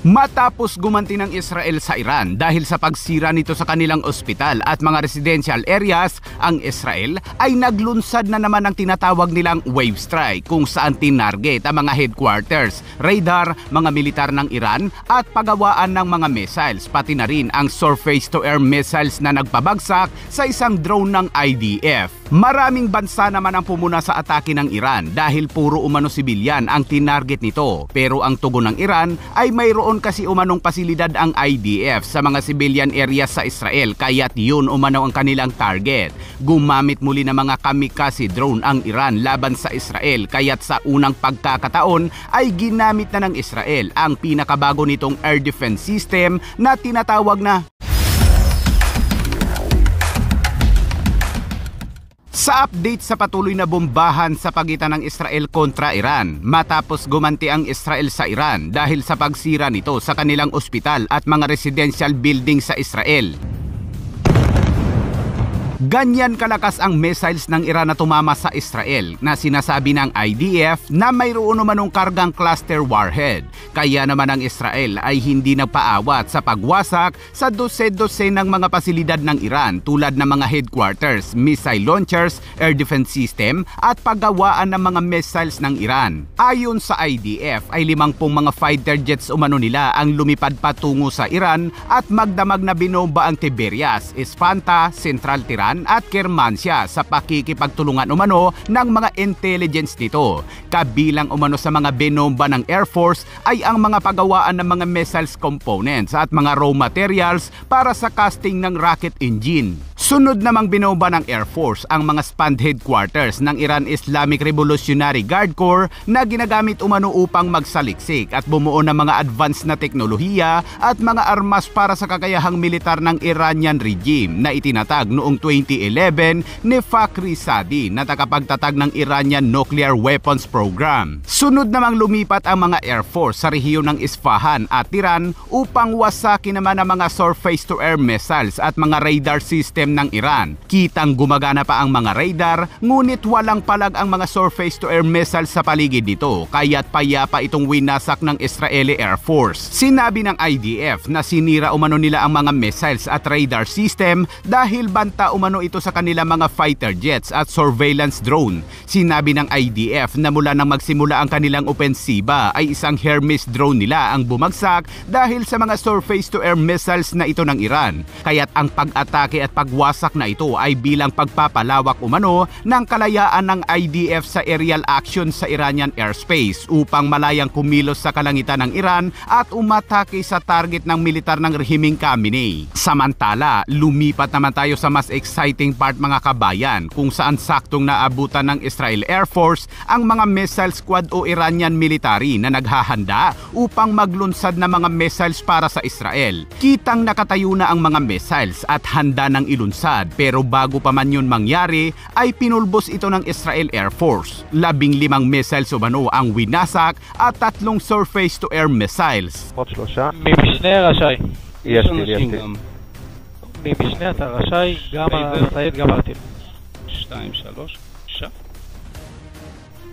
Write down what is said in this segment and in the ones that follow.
Matapos gumanti ng Israel sa Iran dahil sa pagsira nito sa kanilang ospital at mga residential areas, ang Israel ay naglunsad na naman ng tinatawag nilang wave strike kung saan tinarget ang mga headquarters, radar, mga militar ng Iran at pagawaan ng mga missiles, pati na rin ang surface-to-air missiles na nagpabagsak sa isang drone ng IDF. Maraming bansa naman ang pumuna sa atake ng Iran dahil puro umano sibilyan ang tinarget nito, pero ang tugon ng Iran ay mayroon kasi umanong pasilidad ang IDF sa mga civilian areas sa Israel, kaya't yun umano ang kanilang target. Gumamit muli ng mga kamikaze drone ang Iran laban sa Israel, kaya't sa unang pagkakataon ay ginamit na ng Israel ang pinakabago nitong air defense system na tinatawag na sa update sa patuloy na bombahan sa pagitan ng Israel kontra Iran matapos gumanti ang Israel sa Iran dahil sa pagsira nito sa kanilang ospital at mga residential building sa Israel. Ganyan kalakas ang missiles ng Iran na tumama sa Israel na sinasabi ng IDF na mayroon namanong kargang cluster warhead. Kaya naman ang Israel ay hindi nagpaawat sa pagwasak sa dose-dose ng mga pasilidad ng Iran tulad ng mga headquarters, missile launchers, air defense system at paggawaan ng mga missiles ng Iran. Ayon sa IDF ay 50 mga fighter jets umano nila ang lumipad patungo sa Iran at magdamag na binomba ang Tiberias, Isfanta, Central Tirana at Kermanshah sa pakikipagtulungan umano ng mga intelligence nito. Kabilang umano sa mga binomba ng Air Force ay ang mga paggawaan ng mga missiles components at mga raw materials para sa casting ng rocket engine. Sunod namang binomba ng Air Force ang mga SPAND headquarters ng Iran Islamic Revolutionary Guard Corps na ginagamit umano upang magsaliksik at bumuo ng mga advanced na teknolohiya at mga armas para sa kakayahang militar ng Iranian regime na itinatag noong 2011 ni Fakhri Zadi na tagapagtatag ng Iranian Nuclear Weapons Program. Sunod namang lumipat ang mga Air Force sa rehiyon ng Isfahan at Iran upang wasakin naman ang mga surface-to-air missiles at mga radar system ng Iran. Kitang gumagana pa ang mga radar, ngunit walang palag ang mga surface-to-air missiles sa paligid nito, kaya't payapa itong winasak ng Israeli Air Force. Sinabi ng IDF na sinira umano nila ang mga missiles at radar system dahil banta umano ito sa kanilang mga fighter jets at surveillance drone. Sinabi ng IDF na mula nang magsimula ang kanilang opensiba ay isang Hermes drone nila ang bumagsak dahil sa mga surface-to-air missiles na ito ng Iran. Kaya't ang pag-atake at pagwasak na ito ay bilang pagpapalawak umano ng kalayaan ng IDF sa aerial action sa Iranian airspace upang malayang kumilos sa kalangitan ng Iran at umatake sa target ng militar ng rehimeng Khamenei. Samantala, lumipat naman tayo sa mas exciting part mga kabayan kung saan saktong naabutan ng Israel Air Force ang mga missile squad o Iranian military na naghahanda upang maglunsad na mga missiles para sa Israel. Kitang nakatayo na ang mga missiles at handa ng ilunsad, pero bago pa man yun mangyari ay pinulbos ito ng Israel Air Force. 15 missiles umano ang winasak at 3 surface-to-air missiles. ממשנה רשאי. יש לי. ממשנה אתה רשאי, גם הרצאית גם הטיל. 2, 3, שם.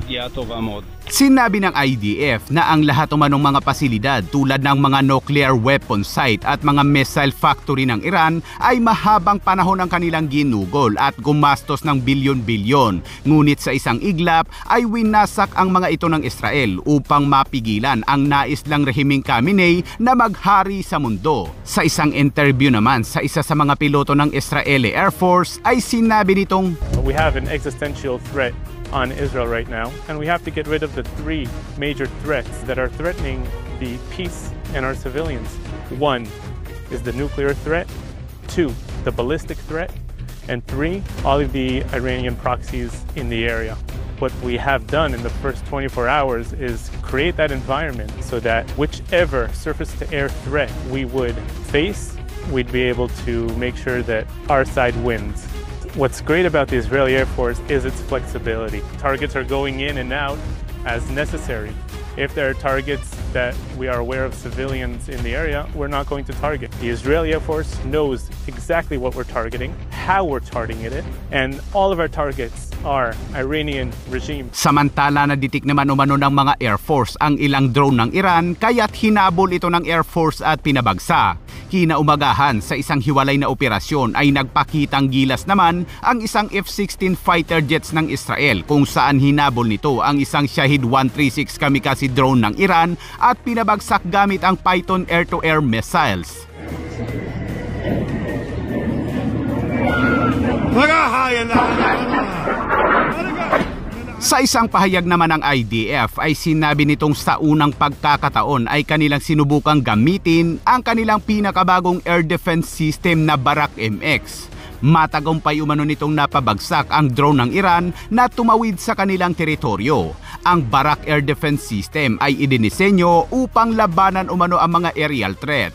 פגיעה טובה מאוד. Sinabi ng IDF na ang lahat umanong mga pasilidad tulad ng mga nuclear weapon site at mga missile factory ng Iran ay mahabang panahon ang kanilang ginugol at gumastos ng bilyon-bilyon. Ngunit sa isang iglap ay winasak ang mga ito ng Israel upang mapigilan ang nais lang rehimeng Khamenei na maghari sa mundo. Sa isang interview naman sa isa sa mga piloto ng Israeli Air Force ay sinabi nitong, "We have an existential threat on Israel right now, and we have to get rid of the 3 major threats that are threatening the peace and our civilians. 1 is the nuclear threat, 2 the ballistic threat, and 3 all of the Iranian proxies in the area." What we have done in the first 24 hours is create that environment so that whichever surface-to-air threat we would face, we'd be able to make sure that our side wins. What's great about the Israeli Air Force is its flexibility. Targets are going in and out as necessary. If there are targets that we are aware of civilians in the area, we're not going to target. The Israeli Air Force knows exactly what we're targeting, how we're targeting it, and all of our targets are Iranian regime. Samantala, naditik naman umano ng mga Air Force ang ilang drone ng Iran kaya't hinabol ito ng Air Force at pinabagsa. Kinaumagahan sa isang hiwalay na operasyon ay nagpakitang gilas naman ang isang F-16 fighter jets ng Israel kung saan hinabol nito ang isang Shahid 136 kamikaze drone ng Iran at pinabagsak gamit ang Python air-to-air missiles. Sa isang pahayag naman ng IDF ay sinabi nitong sa unang pagkakataon ay kanilang sinubukang gamitin ang kanilang pinakabagong air defense system na Barak MX. Matagumpay umano nitong napabagsak ang drone ng Iran na tumawid sa kanilang teritoryo. Ang Barak Air Defense System ay idinisenyo upang labanan umano ang mga aerial threat.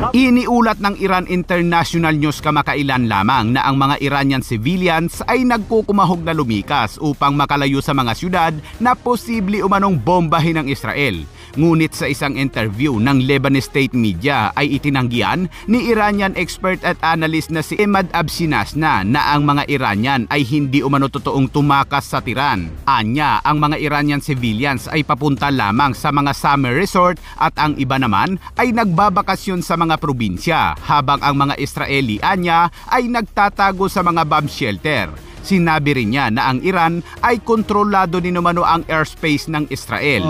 Iniulat ng Iran International News kamakailan lamang na ang mga Iranian civilians ay nagkukumahog na lumikas upang makalayo sa mga syudad na posible umanong bombahin ng Israel. Ngunit sa isang interview ng Lebanese state media ay itinanggihan ni Iranian expert at analyst na si Emad Absinasna na ang mga Iranian ay hindi umano totoong tumakas sa Tiran. Anya, ang mga Iranian civilians ay papunta lamang sa mga summer resort at ang iba naman ay nagbabakasyon sa mga probinsya habang ang mga Israeli anya ay nagtatago sa mga bomb shelter. Sinabi rin niya na ang Iran ay kontrolado din umano ang airspace ng Israel.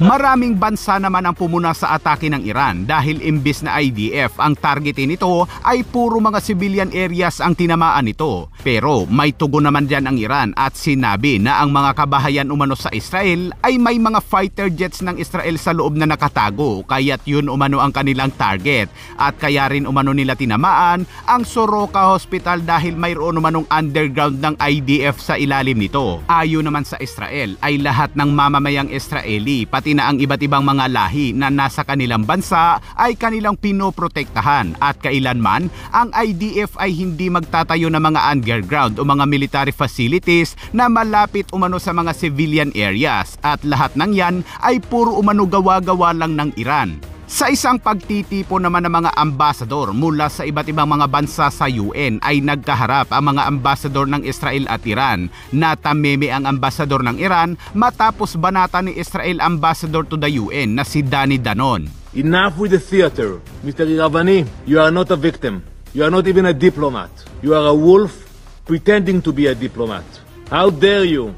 Maraming bansa naman ang pumuna sa atake ng Iran dahil imbis na IDF ang targetin nito ay puro mga civilian areas ang tinamaan nito. Pero may tugon naman dyan ang Iran at sinabi na ang mga kabahayan umano sa Israel ay may mga fighter jets ng Israel sa loob na nakatago kaya't yun umano ang kanilang target at kaya rin umano nila tinamaan ang Soroka Hospital dahil mayroon umanong underground ng IDF sa ilalim nito. Ayon naman sa Israel ay lahat ng mamamayang Israeli pati na ang iba't ibang mga lahi na nasa kanilang bansa ay kanilang pinoprotektahan at kailanman ang IDF ay hindi magtatayo ng mga underground o mga military facilities na malapit umano sa mga civilian areas at lahat ng yan ay puro umano gawa-gawa lang ng Iran. Sa isang pagtitipon naman ng mga ambasador mula sa iba't ibang mga bansa sa UN ay nagkaharap ang mga ambasador ng Israel at Iran. Natameme ang ambasador ng Iran matapos banata ni Israel ambassador to the UN na si Danny Danon. Enough with the theater. Mr. Iravani, you are not a victim. You are not even a diplomat. You are a wolf pretending to be a diplomat. How dare you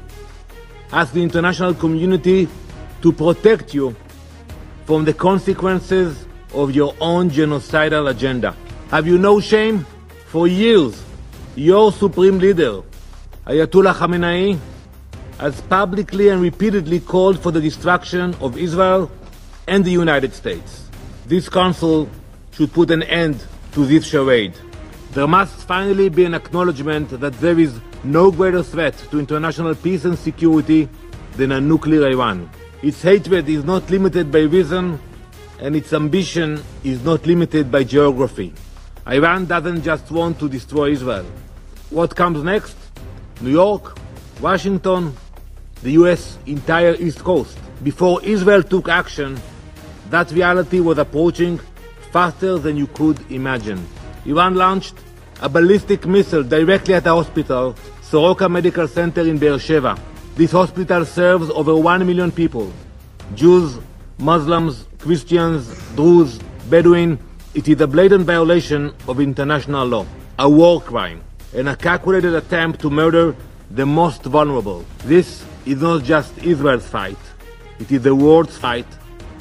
ask the international community to protect you from the consequences of your own genocidal agenda? Have you no shame? For years, your supreme leader, Ayatollah Khamenei, has publicly and repeatedly called for the destruction of Israel and the United States. This council should put an end to this charade. There must finally be an acknowledgement that there is no greater threat to international peace and security than a nuclear Iran. Its hatred is not limited by reason, and its ambition is not limited by geography. Iran doesn't just want to destroy Israel. What comes next? New York, Washington, the US entire East Coast. Before Israel took action, that reality was approaching faster than you could imagine. Iran launched a ballistic missile directly at a hospital, Soroka Medical Center in Beersheba. This hospital serves over 1 million people. Jews, Muslims, Christians, Druze, Bedouin. It is a blatant violation of international law, a war crime, and a calculated attempt to murder the most vulnerable. This is not just Israel's fight. It is the world's fight,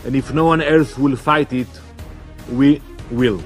and if no one else will fight it, we will.